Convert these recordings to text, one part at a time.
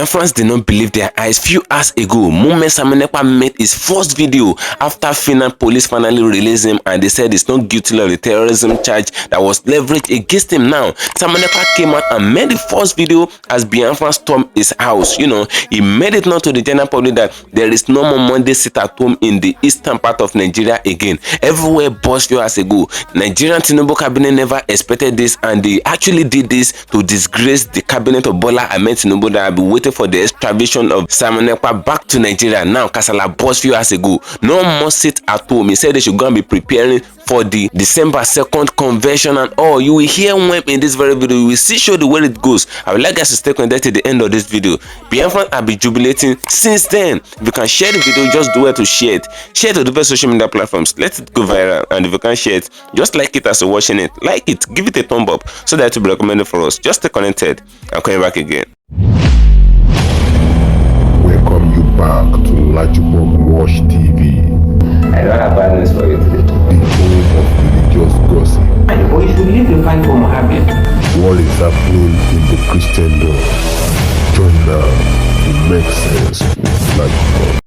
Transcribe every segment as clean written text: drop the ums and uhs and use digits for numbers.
Biafrans did not believe their eyes. Few hours ago, Salmon Ekpa made his first video after Finland police finally released him, and they said he's not guilty of the terrorism charge that was leveraged against him. Now, Salmon Ekpa came out and made the first video as Biafrans stormed his house. You know, he made it known to the general public that there is no more Monday sit at home in the eastern part of Nigeria again. Everywhere buzzed few hours ago. Nigerian TINUBU cabinet never expected this, and they actually did this to disgrace the cabinet of Bola Ahmed Tinubu that have been waiting for the extradition of Salmon Ekpa back to Nigeria. Now, Kasala buzzed few hours ago. No more sit at home. He said they should go and be preparing for the December 2nd convention and all. You will hear when in this very video. You will see show the way it goes. I would like us to stay connected to the end of this video. Biafrans have been jubilating since then. If you can share the video, just do it to share it. Share it to the best social media platforms. Let it go viral. And if you can share it, just like it as you're watching it. Like it, give it a thumb up so that it will be recommended for us. Just stay connected. I'm coming back again. Welcome you back to LAJUPOG TV. I don't have bad news for you today. The home of religious gossip. But you should leave the fight for Mohammed. What is happening in the Christendom? Join now. It makes sense with LAJUPOG.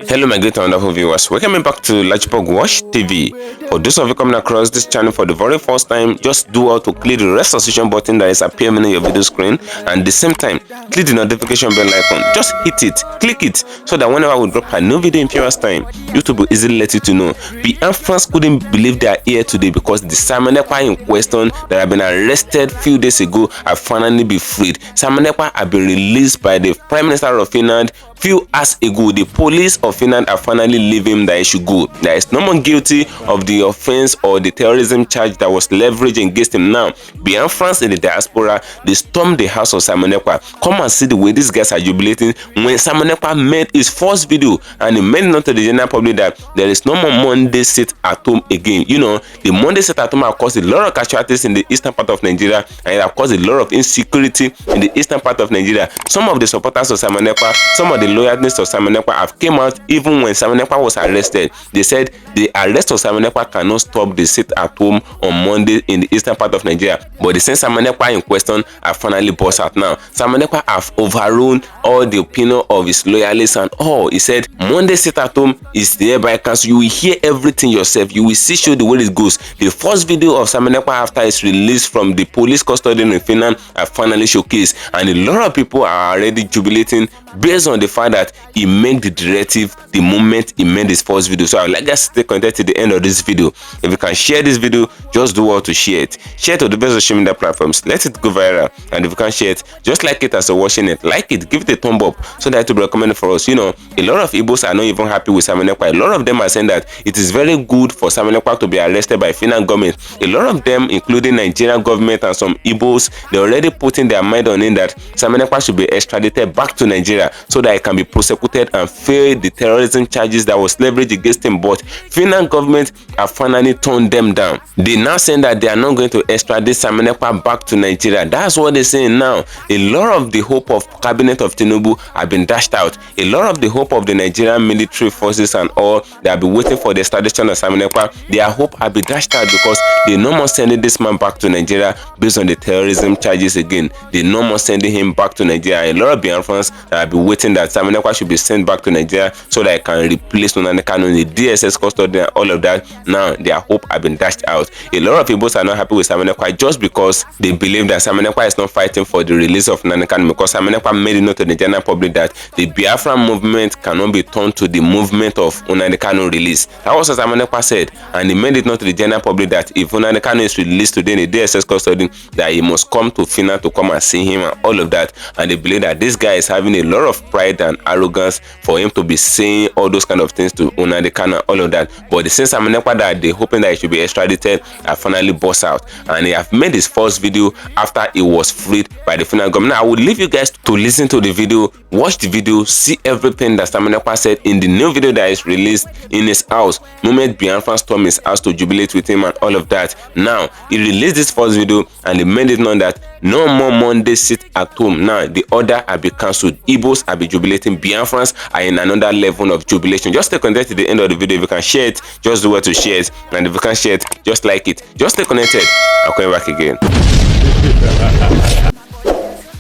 Hello my great and wonderful viewers, welcome back to LAJUPOG TV. For those of you coming across this channel for the very first time, just do how to click the restoration button that is appearing on your video screen, and at the same time click the notification bell icon. Just hit it, click it, so that whenever we drop a new video in few hours time, YouTube will easily let you to know. Biafrans couldn't believe they are here today because the Salmon Ekpa in question that have been arrested few days ago have finally been freed. Salmon Ekpa have been released by the Prime Minister of Finland few hours ago. The police of Finland are finally leaving that he should go. There is no more guilty of the offense or the terrorism charge that was leveraged against him. Now, Biafrans in the diaspora, they stormed the house of Salmon Ekpa. Come and see the way these guys are jubilating when Salmon Ekpa made his first video, and he made known to the general public that there is no more Monday sit at home again. You know, the Monday sit at home have caused a lot of casualties in the eastern part of Nigeria, and it have caused a lot of insecurity in the eastern part of Nigeria. Some of the supporters of Salmon Ekpa, some of the loyalists of Salmon Ekpa have came out even when Salmon Ekpa was arrested. They said the arrest of Salmon Ekpa cannot stop the sit at home on Monday in the eastern part of Nigeria. But the same Salmon Ekpa in question have finally burst out now. Salmon Ekpa have overruled all the opinion of his loyalists and all. He said Monday sit at home is thereby cancelled. You will hear everything yourself. You will see show the way it goes. The first video of Salmon Ekpa after his release from the police custody in Finland have finally showcased, and a lot of people are already jubilating based on the fact that he made the directive the moment he made his first video. So I would like us to stay connected to the end of this video. If you can share this video, just do what to share it. Share it to the best social media platforms. Let it go viral. And if you can share it, just like it as you're watching it. Like it, give it a thumb up so that it will be recommended for us. You know, a lot of Igbos are not even happy with Salmon Ekpa. A lot of them are saying that it is very good for Salmon Ekpa to be arrested by Finland government. A lot of them, including Nigerian government and some Igbos, they're already putting their mind on it that Salmon Ekpa should be extradited back to Nigeria so that it can be prosecuted and fail the terrorism charges that was leveraged against him. But Finland government have finally turned them down. They now saying that they are not going to extradite Salmon Ekpa back to Nigeria. That's what they're saying now. A lot of the hope of cabinet of TINUBU have been dashed out. A lot of the hope of the Nigerian military forces and all, they have been waiting for the extradition of Salmon Ekpa. Their hope have been dashed out because they no more sending this man back to Nigeria based on the terrorism charges again. They no more sending him back to Nigeria. A lot of Biafrans that have been waiting that Salmon Ekpa should be sent back to Nigeria so that it can replace Nnamdi Kanu in the DSS custody and all of that. Now their hope have been dashed out. A lot of people are not happy with Salmon Ekpa just because they believe that Salmon Ekpa is not fighting for the release of Nnamdi Kanu, because Salmon Ekpa made it known to the general public that the Biafran movement cannot be turned to the movement of Nnamdi Kanu release. That was what Salmon Ekpa said, and he made it known to the general public that if Nnamdi Kanu is released today in the DSS custody, that he must come to Finland to come and see him and all of that. And they believe that this guy is having a lot of pride and arrogance for him to be saying all those kind of things to Nnamdi Kanu and all of that. But the same Salmon Ekpa that they hoping that he should be extradited have finally burst out, and he have made his first video after he was freed by the Finland government. Now, I would leave you guys to listen to the video, watch the video, see everything that Salmon Ekpa said in the new video that is released in his house moment Biafrans stormed his house to jubilate with him and all of that. Now he released this first video and he made it known that no more Monday sit at home. Now the order have been cancelled. Igbos have been jubilating. Biafrans are in another level of jubilation. Just stay connected to the end of the video. If you can share it, just do what to share it, and if you can share it, just like it. Just stay connected. I'll come back again.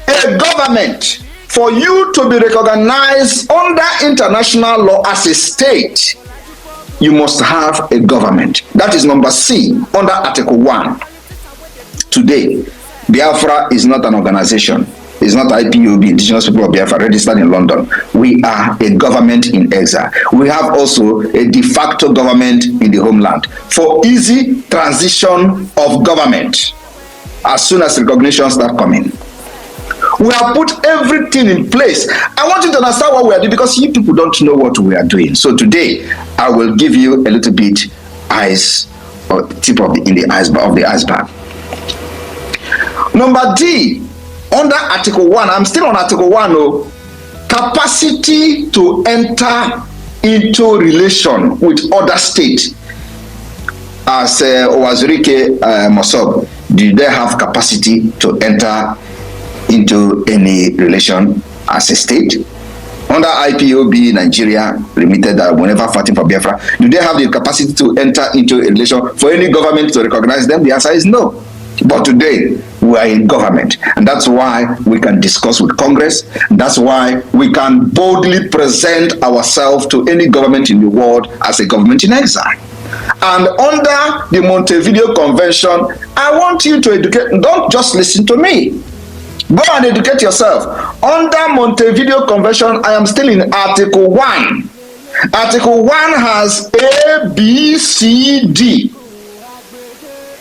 A government, for you to be recognized under international law as a state, you must have a government. That is number C under Article 1. Today, Biafra is not an organization. It's not IPOB, Indigenous People of Biafra, registered in London. We are a government in exile. We have also a de facto government in the homeland for easy transition of government as soon as recognition starts coming. We have put everything in place. I want you to understand what we are doing because you people don't know what we are doing. So today, I will give you a little bit ice or tip of the iceberg. Number D, under Article 1, I'm still on Article 1, capacity to enter into relation with other states. As Owazurike Mosob, do they have capacity to enter into any relation as a state? Under IPOB Nigeria Limited, whenever fighting for Biafra, do they have the capacity to enter into a relation for any government to recognize them? The answer is no. But today, we are in government, and that's why we can discuss with Congress. That's why we can boldly present ourselves to any government in the world as a government in exile. And under the Montevideo Convention, I want you to educate, don't just listen to me. Go and educate yourself. Under Montevideo Convention, I am still in Article 1. Article 1 has A, B, C, D.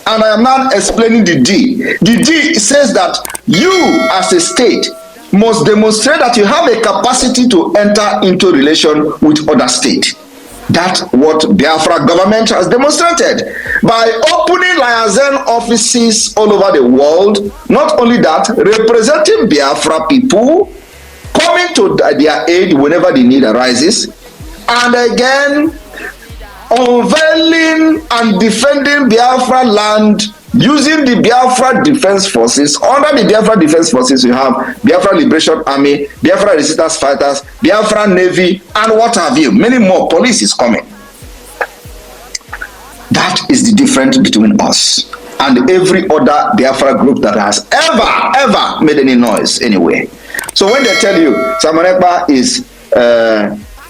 And I am now explaining the D. The D says that you as a state must demonstrate that you have a capacity to enter into relation with other states. That's what Biafra government has demonstrated by opening liaison offices all over the world. Not only that, representing Biafra people, coming to their aid whenever the need arises, and again unveiling and defending Biafra land using the Biafra Defense Forces. Under the Biafra Defense Forces, you have Biafra Liberation Army, Biafra Resistance Fighters, Biafra Navy, and what have you. Many more. Police is coming. That is the difference between us and every other Biafra group that has ever made any noise anyway. So when they tell you Ekpa is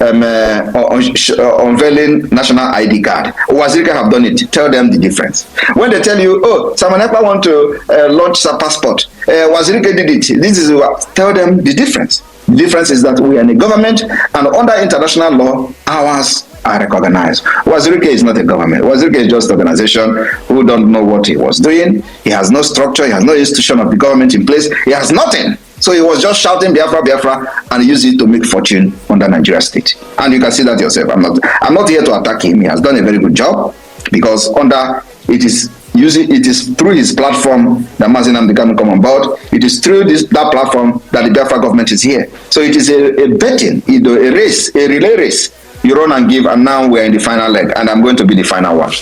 unveiling national ID card, Wazirika have done it, tell them the difference. When they tell you, oh, Ekpa want to launch a passport, Wazirika did it, this is what, tell them the difference. The difference is that we are in a government, and under international law, ours are recognized. Wazirika is not a government. Wazirika is just an organization who don't know what he was doing. He has no structure, he has no institution of the government in place, he has nothing. So he was just shouting Biafra, Biafra, and used it to make fortune under Nigeria state. And you can see that yourself. I'm not here to attack him. He has done a very good job because it is through his platform that Nnamdi Kanu come on board. It is through that platform that the Biafra government is here. So it is a betting, a race, a relay race. You run and give, and now we're in the final leg, and I'm going to be the final one.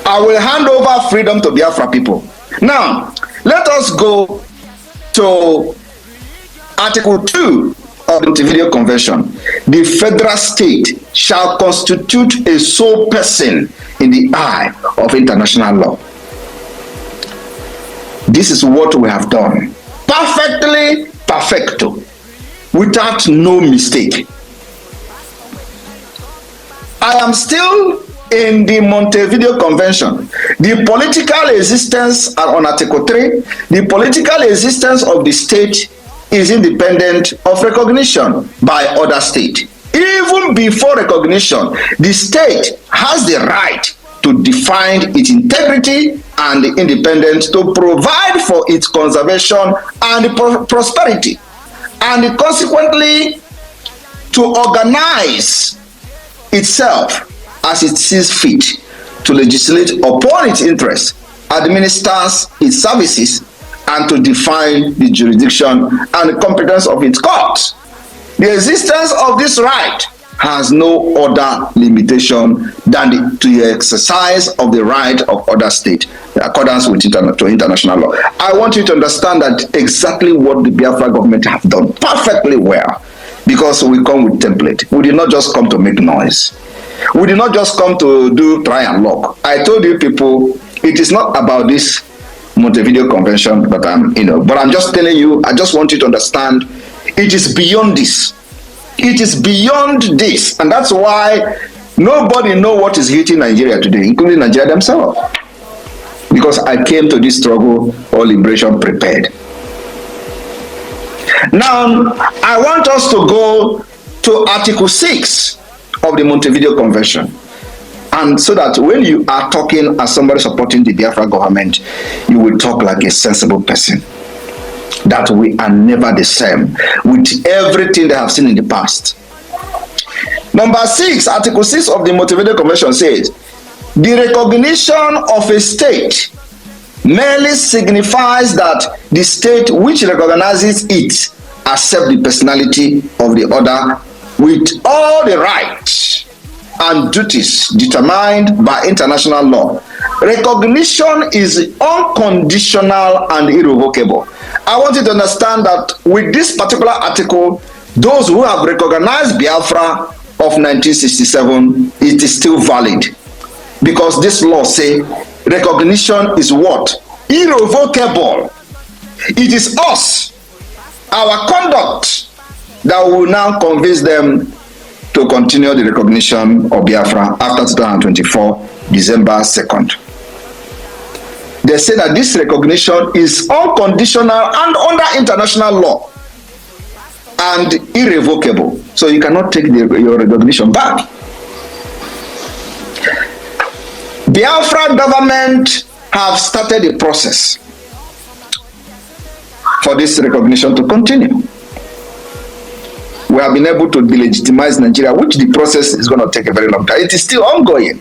I will hand over freedom to Biafra people. Now, let us go to Article 2 of the Montevideo Convention. The federal state shall constitute a sole person in the eye of international law. This is what we have done. Perfectly perfecto, without no mistake. I am still in the Montevideo Convention. The political existence on Article 3, the political existence of the state is independent of recognition by other states. Even before recognition, the state has the right to define its integrity and independence, to provide for its conservation and prosperity, and consequently to organize itself as it sees fit, to legislate upon its interests, administers its services, and to define the jurisdiction and competence of its courts. The existence of this right has no other limitation than the exercise of the right of other states in accordance with international law. I want you to understand that exactly what the Biafra government have done perfectly well, because we come with template. We did not just come to make noise. We did not just come to do try and lock. I told you people, it is not about this Montevideo Convention, but I'm just telling you, I just want you to understand, it is beyond this. It is beyond this, and that's why nobody knows what is hitting Nigeria today, including Nigeria themselves. Because I came to this struggle or liberation prepared. Now, I want us to go to Article 6 of the Montevideo Convention. And so that when you are talking as somebody supporting the Biafra government, you will talk like a sensible person. That we are never the same with everything they have seen in the past. Number 6, Article 6 of the Montevideo Convention says, the recognition of a state merely signifies that the state which recognizes it accepts the personality of the other with all the rights and duties determined by international law. Recognition is unconditional and irrevocable. I want you to understand that with this particular article, those who have recognized Biafra of 1967, it is still valid. Because this law say recognition is what? Irrevocable. It is us, our conduct, that will now convince them to continue the recognition of Biafra after 2024, December 2nd. They say that this recognition is unconditional and under international law and irrevocable. So you cannot take your recognition back. Biafra government have started a process for this recognition to continue. We have been able to delegitimize Nigeria, which the process is going to take a very long time. It is still ongoing.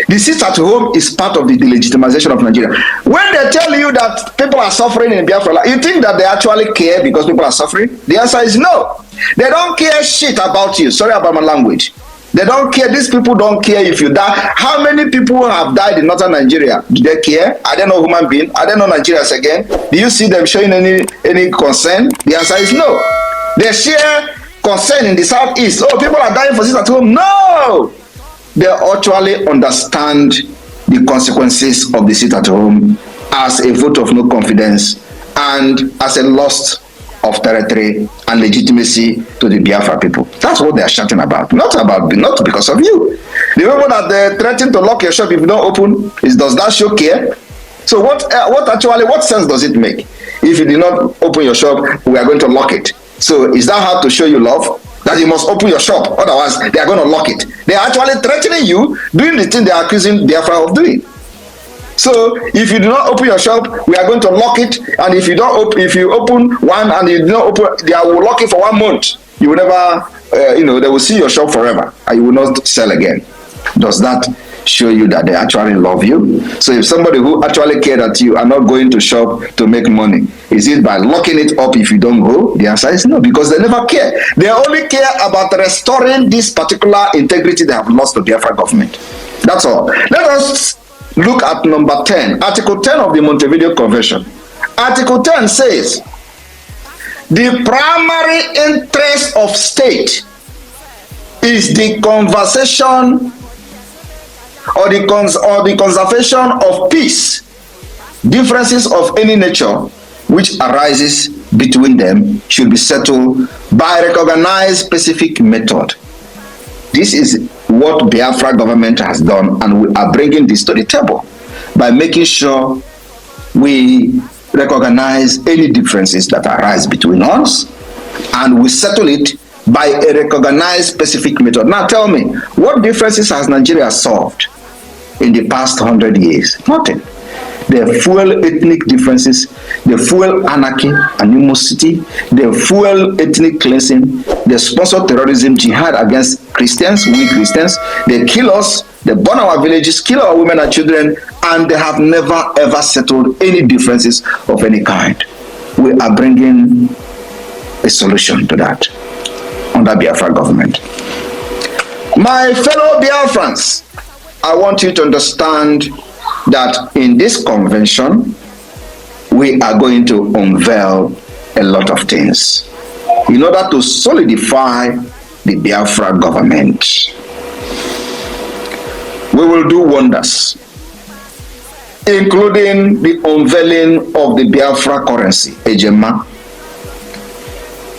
The sit at home is part of the delegitimization of Nigeria. When they tell you that people are suffering in Biafra, you think that they actually care because people are suffering? The answer is no. They don't care shit about you. Sorry about my language. They don't care. These people don't care if you die. How many people have died in northern Nigeria? Do they care? Are they not human beings? Are they not Nigerians again? Do you see them showing any concern? The answer is no. They share concern in the southeast. Oh, people are dying for this at home. No! They actually understand the consequences of the sit at home as a vote of no confidence and as a loss of territory and legitimacy to the Biafra people. That's what they are shouting about. Not because of you. The people that they threaten to lock your shop if you don't open, does that show care? So what sense does it make? If you did not open your shop, we are going to lock it. So is that how to show you love? That you must open your shop, otherwise they are going to lock it. They are actually threatening you, doing the thing they are accusing Biafra of doing. So if you do not open your shop, we are going to lock it. And if you open one and you do not open, they will lock it for 1 month. You will never, they will see your shop forever, and you will not sell again. Does that show you that they actually love you? So if somebody who actually cares that you are not going to shop to make money, is it by locking it up if you don't go? The answer is no, because they never care. They only care about restoring this particular integrity they have lost to the Biafra government. That's all. Let us look at number 10, Article 10 of the Montevideo Convention. Article 10 says, the primary interest of state is the conversation or the conservation of peace. Differences of any nature which arises between them should be settled by recognized specific method. This is what Biafra government has done, and we are bringing this to the table by making sure we recognize any differences that arise between us, and we settle it by a recognized specific method. Now tell me, what differences has Nigeria solved in the past 100 years? Nothing. They fuel ethnic differences, they fuel anarchy, animosity, they fuel ethnic cleansing, they sponsor terrorism, jihad against Christians, we Christians, they kill us, they burn our villages, kill our women and children, and they have never ever settled any differences of any kind. We are bringing a solution to that under Biafra government. My fellow Biafrans, I want you to understand that in this convention, we are going to unveil a lot of things in order to solidify the Biafra government. We will do wonders. including the unveiling of the Biafra currency, Ejema.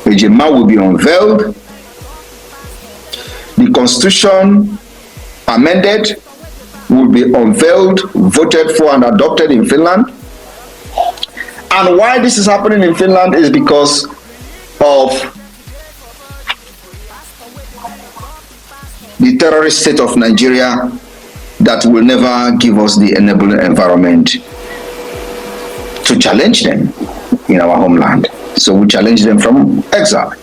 Ejema will be unveiled. The constitution amended will be unveiled, voted for and adopted in Finland. And why this is happening in Finland is because of the terrorist state of Nigeria that will never give us the enabling environment to challenge them in our homeland. So we challenge them from exile.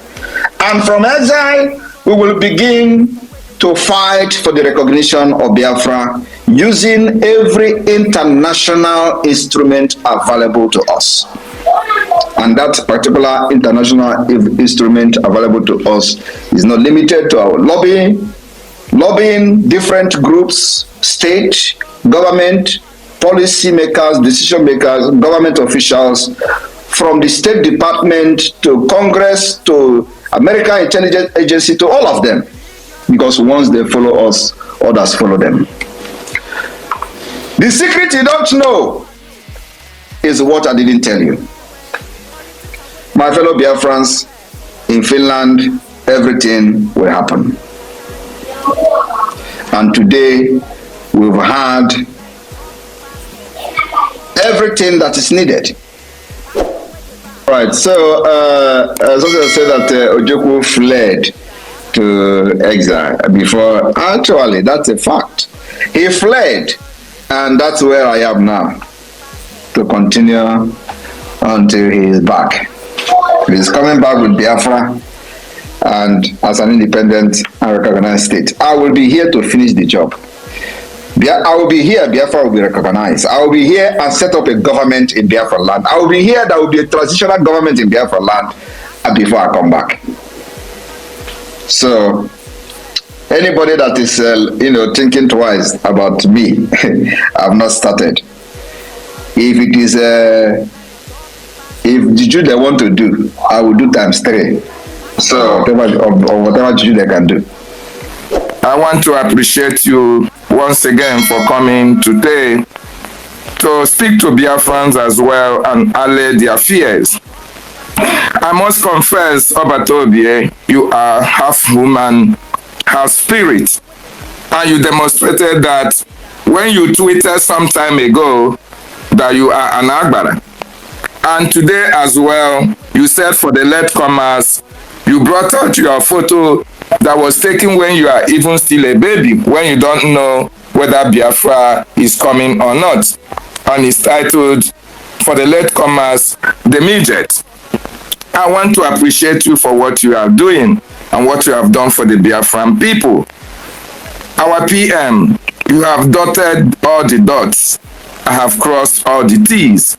And from exile, we will begin to fight for the recognition of Biafra using every international instrument available to us. And that particular international instrument available to us is not limited to our lobbying different groups, state, government, policy makers, decision makers, government officials, from the State Department to Congress to American Intelligence Agency, to all of them. Because once they follow us, others follow them. The secret you don't know is what I didn't tell you. My fellow Biafrans, in Finland, everything will happen. And today, we've had everything that is needed. Right, so as I said that Ojukwu fled to exile before. Actually, that's a fact. He fled, and that's where I am now, to continue until he is back. He's coming back with Biafra and as an independent and recognized state. I will be here to finish the job. I will be here, Biafra will be recognized. I will be here and set up a government in Biafra land. I will be here, there will be a transitional government in Biafra land before I come back. So, anybody that is, thinking twice about me, I've not started. If it is, if the Jew they want to do, I will do times 3. So, whatever Jew they can do. I want to appreciate you once again for coming today to speak to Biafrans as well and allay their fears. I must confess, Obatobie, you are half woman, half spirit. And you demonstrated that when you tweeted some time ago that you are an Agbara. And today as well, you said for the latecomers, you brought out your photo that was taken when you are even still a baby, when you don't know whether Biafra is coming or not. And it's titled, for the latecomers, The Midget. I want to appreciate you for what you are doing and what you have done for the Biafran people. Our PM, you have dotted all the dots. I have crossed all the T's.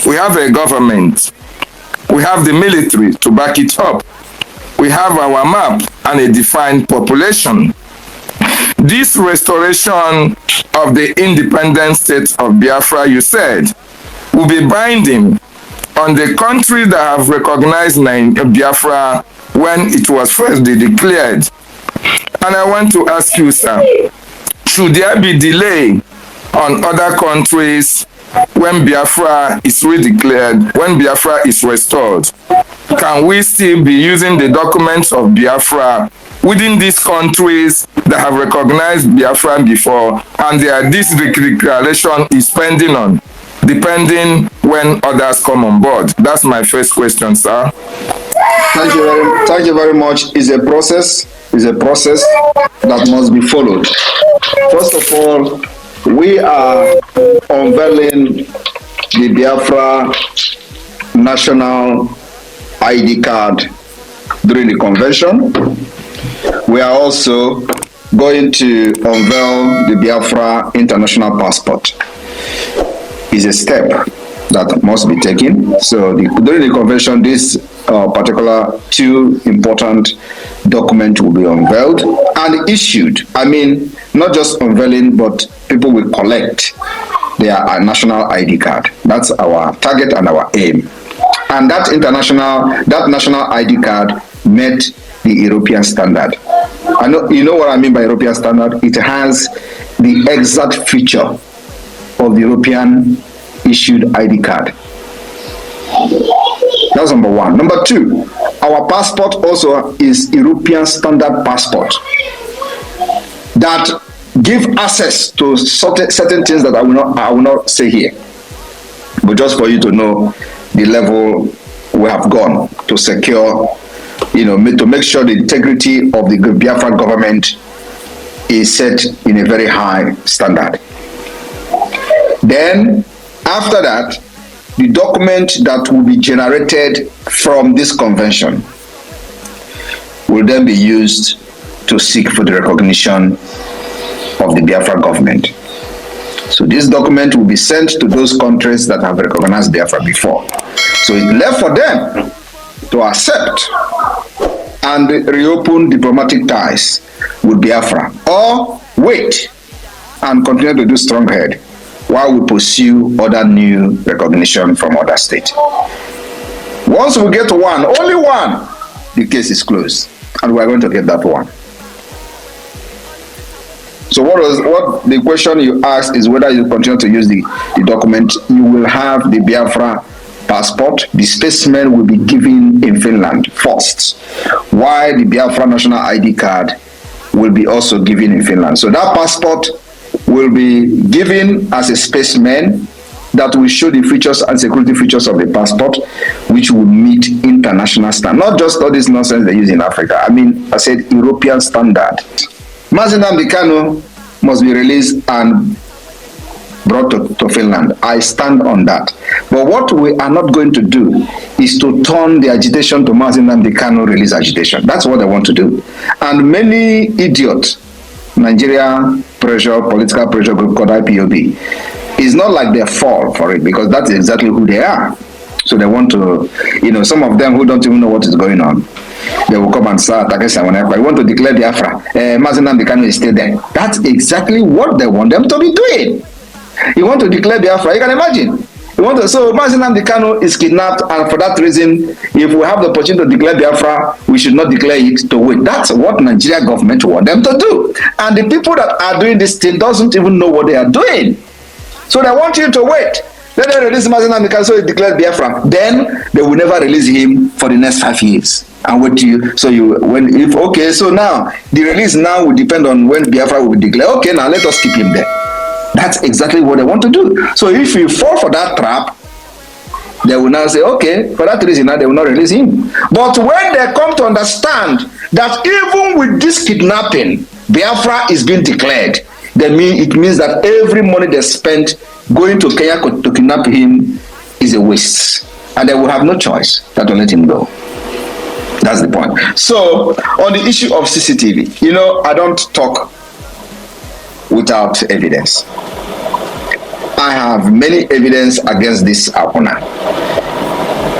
We have a government. We have the military to back it up. We have our map and a defined population. This restoration of the independent state of Biafra, you said, will be binding on the countries that have recognized Biafra when it was first declared. And I want to ask you, sir, should there be delay on other countries when Biafra is redeclared, when Biafra is restored? Can we still be using the documents of Biafra within these countries that have recognized Biafra before, and this declaration is pending on, depending when others come on board? That's my first question, sir. Thank you very much. It's a process. It's a process that must be followed. First of all, we are unveiling the Biafra national ID card during the convention. We are also going to unveil the Biafra international passport. It's a step that must be taken. So during the convention, this particular 2 important documents will be unveiled and issued. I mean, not just unveiling, but people will collect their national ID card. That's our target and our aim. And that national ID card met the European standard. You know what I mean by European standard? It has the exact feature of the European issued ID card. That's number one. Number two, our passport also is European standard passport that give access to certain things that I will not say here, but just for you to know the level we have gone to secure, to make sure the integrity of the Biafra government is set in a very high standard. Then, after that, the document that will be generated from this convention will then be used to seek for the recognition of the Biafra government. So this document will be sent to those countries that have recognized Biafra before. So it's left for them to accept and reopen diplomatic ties with Biafra, or wait and continue to do stronghead while we pursue other new recognition from other states. Once we get one, only one, the case is closed, and we are going to get that one. So what the question you asked is whether you continue to use the document. You will have the Biafra passport. The specimen will be given in Finland first, while the Biafra national ID card will be also given in Finland. So that passport will be given as a specimen that will show the features and security features of the passport, which will meet international standard. Not just all this nonsense they use in Africa. I said European standard. Nnamdi Kanu must be released and brought to Finland. I stand on that. But what we are not going to do is to turn the agitation to Nnamdi Kanu release agitation. That's what they want to do. And many idiots, Nigeria pressure, political pressure group called IPOB, it's not like they fall for it, because that's exactly who they are. So they want to, some of them who don't even know what is going on, they will come and start against someone else. I want to declare Biafra. Nnamdi Kanu is still there. That's exactly what they want them to be doing. You want to declare Biafra, you can imagine. So Nnamdi Kanu is kidnapped, and for that reason, if we have the opportunity to declare Biafra, we should not declare it to wait. That's what Nigeria government want them to do. And the people that are doing this thing doesn't even know what they are doing. So they want you to wait. Then they release Nnamdi Kanu, so he declared Biafra. Then they will never release him for the next 5 years. And wait till you. So now the release now will depend on when Biafra will be declared. Okay, now let us keep him there. That's exactly what they want to do. So if you fall for that trap, they will now say, okay, for that reason now they will not release him. But when they come to understand that even with this kidnapping, Biafra is being declared, it means that every money they spent going to Kenya to kidnap him is a waste. And they will have no choice but to let him go. That's the point. So on the issue of CCTV, I don't talk without evidence. I have many evidence against this Apona,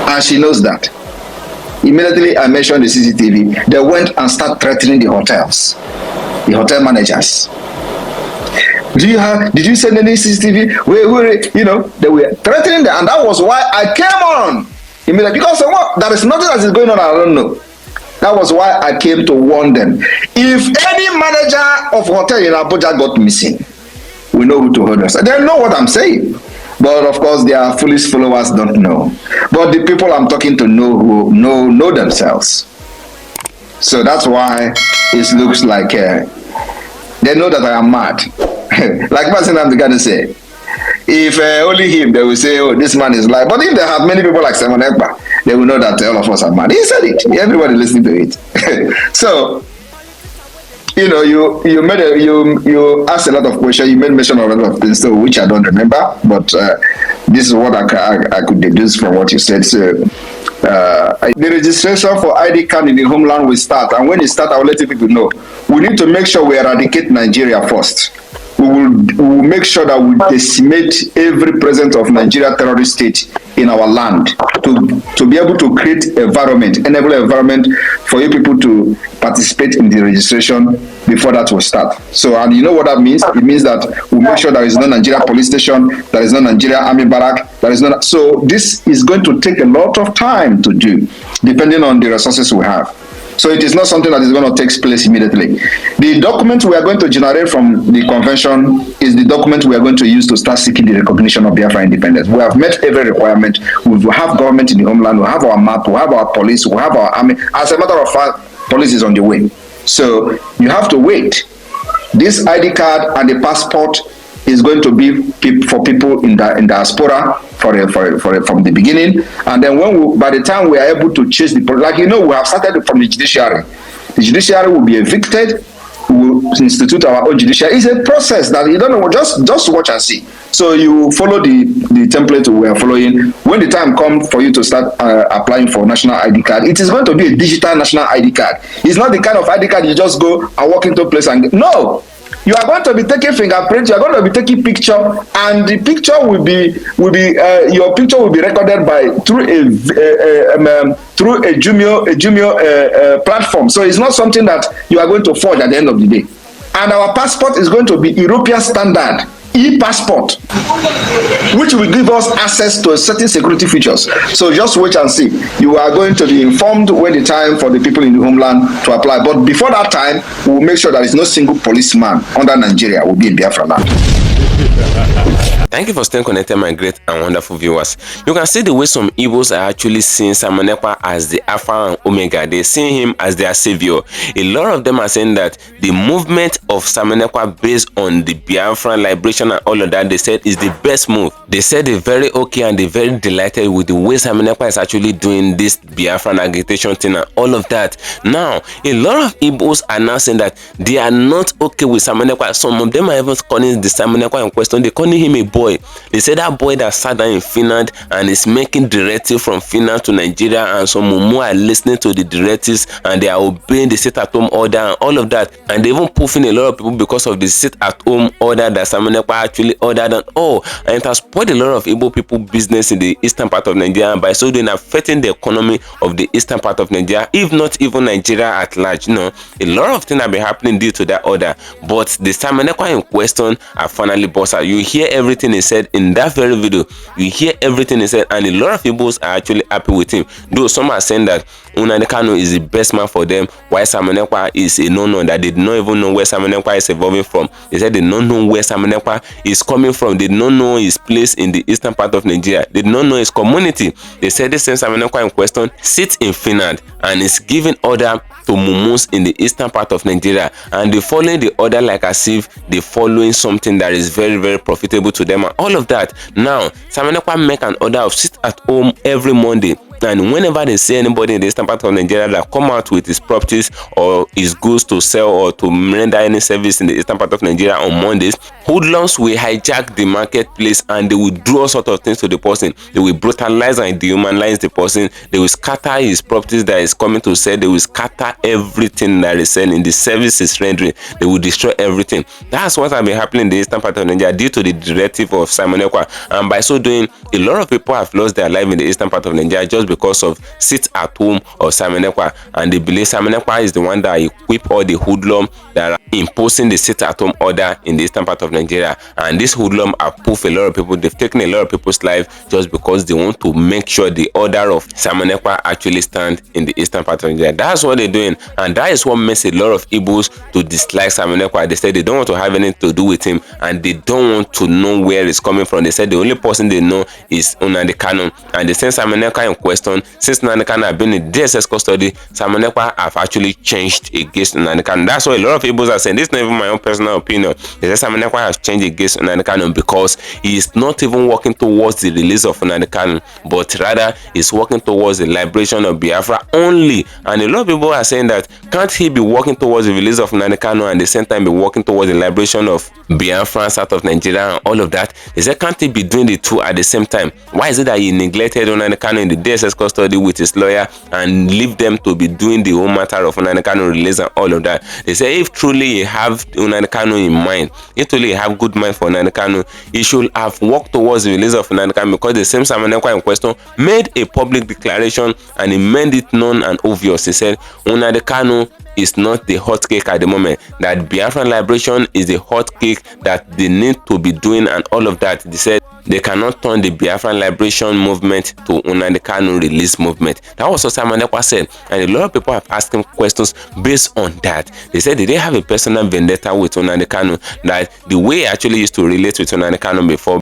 and she knows that. Immediately I mentioned the CCTV, they went and started threatening the hotels, the hotel managers. Did you send any CCTV? They were threatening them, and that was why I came on immediately, because there is nothing that is going on, I don't know. That was why I came to warn them. If any manager of hotel in Abuja got missing, we know who to hold us. They know what I'm saying. But of course, their foolish followers don't know. But the people I'm talking to know themselves. So that's why it looks like they know that I am mad. Like Nnamdi Kanu say, if only him, they will say, oh, this man is lying. But if they have many people like Simon Ekpa, they will know that all of us are mad. He said it. Everybody listening to it. So, you asked a lot of questions. You made mention of a lot of things, so which I don't remember. But this is what I could deduce from what you said. So, the registration for ID card in the homeland will start. And when it starts, I will let people know. We need to make sure we eradicate Nigeria first. We will make sure that we decimate every presence of Nigeria terrorist state in our land to be able to create enable environment for you people to participate in the registration before that will start. So, and you know what that means? It means that we make sure there is no Nigeria police station, there is no Nigeria army barrack, there is no. So this is going to take a lot of time to do, depending on the resources we have. So it is not something that is going to take place immediately. The document we are going to generate from the convention is the document we are going to use to start seeking the recognition of Biafra independence. We have met every requirement. We have government in the homeland. We have our map. We have our police. We have our army. As a matter of fact, police is on the way. So you have to wait. This ID card and the passport is going to be for people in diaspora from the beginning, and then by the time we are able to chase the like we have started from the judiciary. The judiciary will be evicted. We will institute our own judiciary. It's a process that you don't know. Just watch and see. So you follow the template we are following. When the time comes for you to start applying for national ID card, it is going to be a digital national ID card. It's not the kind of ID card you just go and walk into a place and no. You are going to be taking fingerprint. You are going to be taking picture, and the picture will be your picture will be recorded through a Jumio platform. So it's not something that you are going to forge at the end of the day. And our passport is going to be European standard e-passport, which will give us access to certain security features. So just wait and see. You are going to be informed when the time for the people in the homeland to apply. But before that time, we will make sure there is no single policeman under Nigeria will be in Biafra land. Thank you for staying connected, my great and wonderful viewers. You can see the way some Igbos are actually seeing Simon Ekpa as the Alpha and Omega. They're seeing him as their savior. A lot of them are saying that the movement of Simon Ekpa based on the Biafran liberation and all of that, they said is the best move. They said they're very okay and they're very delighted with the way Simon Ekpa is actually doing this Biafran agitation thing and all of that. Now, a lot of Igbos are now saying that they are not okay with Simon Ekpa. Some of them are even calling the Simon Ekpa in question. They're calling him a boy. They say that boy that sat down in Finland and is making directive from Finland to Nigeria, and some Mumu are listening to the directives and they are obeying the sit-at-home order and all of that, and they even puffing a lot of people because of the sit-at-home order that Simon Ekpa actually ordered and all, and it has spoiled a lot of Igbo people business in the eastern part of Nigeria, and by so doing affecting the economy of the eastern part of Nigeria, if not even Nigeria at large. You know, a lot of things have been happening due to that order, but the Simon Ekpa in question are finally boss out. You hear everything he said in that very video. You hear everything he said, and a lot of people are actually happy with him. Though some are saying that Nnamdi Kanu is the best man for them, while Simon Ekpa is a no-no, that they don't even know where Simon Ekpa is evolving from. They said they don't know where Simon Ekpa is coming from. They don't know his place in the eastern part of Nigeria. They don't know his community. They said the same Simon Ekpa in question sits in Finland and is giving order to Mumus in the eastern part of Nigeria, and they following the order like as if they following something that is very, very profitable to them and all of that. Now, Simon Ekpa make an order of sit at home every Monday, and whenever they see anybody in the eastern part of Nigeria that come out with his properties or his goods to sell or to render any service in the eastern part of Nigeria on Mondays, hoodlums will hijack the marketplace and they will do all sorts of things to the person. They will brutalize and dehumanize the person. They will scatter his properties that is coming to sell. They will scatter everything that is selling, the service is rendering. They will destroy everything. That's what has been happening in the eastern part of Nigeria due to the directive of Simon Ekpa, and by so doing, a lot of people have lost their life in the eastern part of Nigeria just because of sit at home of Simon Ekpa, and they believe Simon Ekpa is the one that equip all the hoodlum that are imposing the sit at home order in the eastern part of Nigeria. And this hoodlum have poof a lot of people. They've taken a lot of people's life just because they want to make sure the order of Simon Ekpa actually stand in the eastern part of Nigeria. That's what they're doing, and that is what makes a lot of Igbos to dislike Simon Ekpa. They said they don't want to have anything to do with him, and they don't want to know where it's coming from. They said the only person they know is Nnamdi Kanu, and they sent Simon Ekpa in question. Since Nnamdi Kanu have been in DSS custody, Simon Ekpa have actually changed against Nnamdi Kanu. That's why a lot of people are saying, this is not even my own personal opinion. They say Simon Ekpa has changed against Nnamdi Kanu because he is not even working towards the release of Nnamdi Kanu, but rather is working towards the liberation of Biafra only. And a lot of people are saying that, can't he be working towards the release of Nnamdi Kanu and at the same time be working towards the liberation of Biafrans out of Nigeria and all of that? They said, can't he be doing the two at the same time? Why is it that he neglected Nnamdi Kanu in the DSS custody with his lawyer and leave them to be doing the whole matter of Nnamdi Kanu release and all of that? They say if truly he have Nnamdi Kanu in mind, if truly he have good mind for Nnamdi Kanu, he should have worked towards the release of Nnamdi Kanu, because the same Simon Ekpa in question made a public declaration and he made it known and obvious. He said Nnamdi Kanu is not the hot cake at the moment, that Biafran liberation is the hot cake that they need to be doing and all of that. They said they cannot turn the Biafran liberation movement to Nnamdi Kanu release movement. That was what Simon Ekpa said, and a lot of people have asked him questions based on that. They said they didn't have a personal vendetta with Nnamdi Kanu, that the way he actually used to relate with Nnamdi Kanu before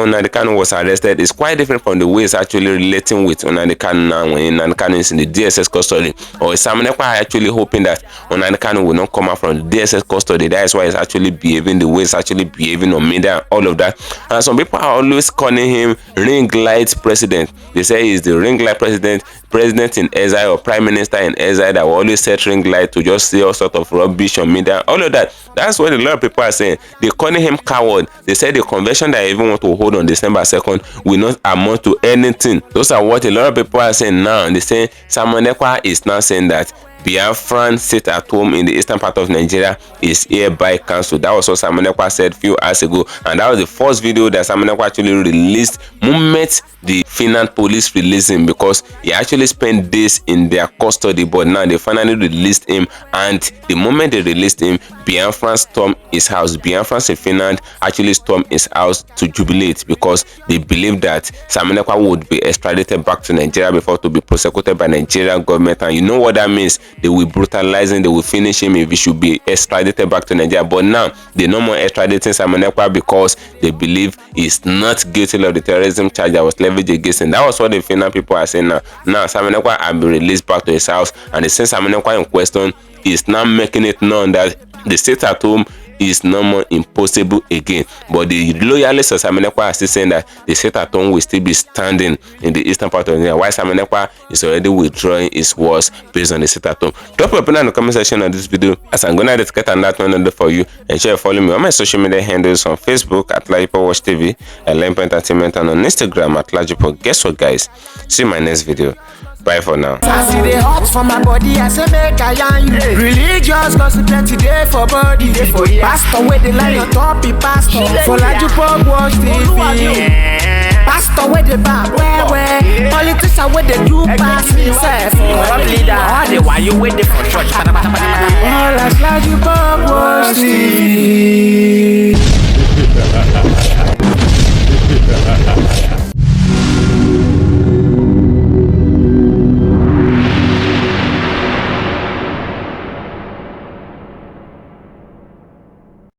Nnamdi Kanu was arrested is quite different from the way he's actually relating with Nnamdi Kanu now when Nnamdi Kanu is in the DSS custody. Or is Simon Ekpa actually hoping that Nnamdi Kanu will not come out from the DSS custody? That is why he's actually behaving the way he's actually behaving on media, all of that. And some people are always calling him ring light president. They say he's the ring light president in exile, or prime minister in exile that will always set ring light to just say all sort of rubbish on media, all of that. That's what a lot of people are saying. They're calling him coward. They said the convention that I even want to hold on December 2nd will not amount to anything. Those are what a lot of people are saying now. They say Simon Ekpa is now saying that Biafran sit at home in the eastern part of Nigeria is hereby cancelled. That was what Simon Ekpa said a few hours ago, and that was the first video that Simon Ekpa actually released moment the Finland police released him, because he actually spent days in their custody, but now they finally released him. And the moment they released him, Biafrans stormed his house. Biafrans in Finland actually stormed his house to jubilate, because they believe that Simon Ekpa would be extradited back to Nigeria before to be prosecuted by Nigerian government. And you know what that means? They will brutalize him, they will finish him if he should be extradited back to Nigeria. But now they no more extraditing Simon Ekpa because they believe he's not guilty of the terrorism charge that was levied against him. That was what the Finland people are saying now. Now Simon Ekpa has been released back to his house, and the same Simon Ekpa in question is now making it known that the sit at home is no more impossible again. But the loyalists of Simon Ekpa are still saying that the sit at home will still be standing in the eastern part of Nigeria, while Simon Ekpa is already withdrawing his words based on the sit at home. Drop your opinion in the comment section of this video, as I'm gonna get another for you, and share, follow me on my social media handles on Facebook at LAJUPOG TV, at LAJUPOG Entertainment, and on Instagram at LAJUPOG. Guess what, guys? See you in my next video. Bye for now. I see the hot for my body, I say make I yarn you. Religious gossip plenty day for body. Pastor with the line on top, he pastor. For LAJUPOG Watch TV. Pastor with the back, where? Politician with the do pass himself. Corrupt leader, why you waiting for church? All as LAJUPOG Watch TV.